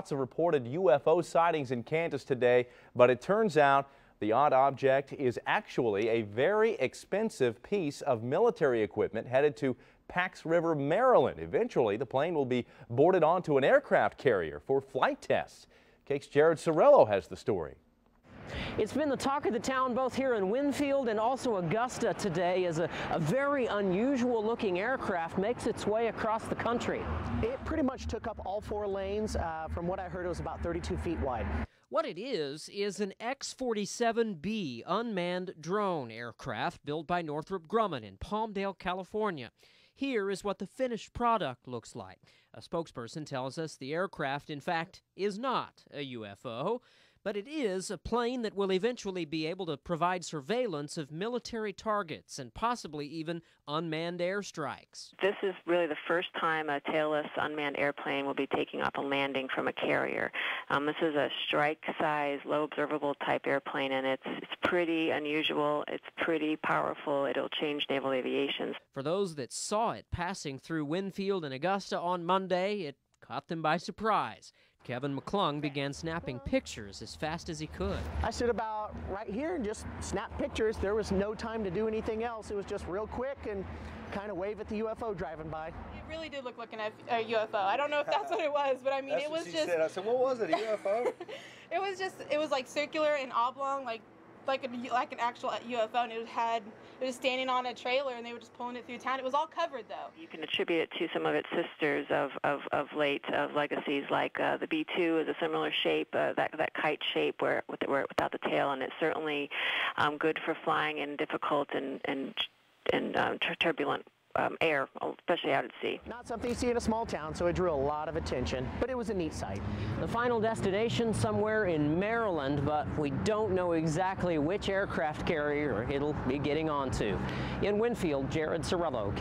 Lots of reported UFO sightings in Kansas today, but it turns out the odd object is actually a very expensive piece of military equipment headed to Pax River, Maryland. Eventually, the plane will be boarded onto an aircraft carrier for flight tests. KAKE's Jared Sorello has the story. It's been the talk of the town both here in Winfield and also Augusta today as a very unusual looking aircraft makes its way across the country. It pretty much took up all 4 lanes. From what I heard, it was about 32 feet wide. What it is an X-47B unmanned drone aircraft built by Northrop Grumman in Palmdale, California. Here is what the finished product looks like. A spokesperson tells us the aircraft, in fact, is not a UFO, but it is a plane that will eventually be able to provide surveillance of military targets and possibly even unmanned airstrikes. This is really the first time a tailless unmanned airplane will be taking off and landing from a carrier. This is a strike-size, low observable type airplane, and it's pretty unusual. It's pretty powerful. It'll change naval aviation. For those that saw it passing through Winfield and Augusta on Monday, it caught them by surprise. Kevin McClung began snapping pictures as fast as he could. I stood about right here and just snapped pictures. There was no time to do anything else. It was just real quick and kind of wave at the UFO driving by. It really did look like a UFO. I don't know if that's what it was, but I mean, that's it was what she just. said. I said, what was it, a UFO? It was like circular and oblong, like an actual UFO, and it was standing on a trailer, and they were just pulling it through town. It was all covered, though. You can attribute it to some of its sisters of late legacies, like the B-2 is a similar shape, that kite shape where without the tail, and it's certainly good for flying in difficult and turbulent air, especially out at sea. Not something you see in a small town, so it drew a lot of attention, but it was a neat sight. The final destination somewhere in Maryland, but we don't know exactly which aircraft carrier it'll be getting onto. In Winfield, Jared Sorello.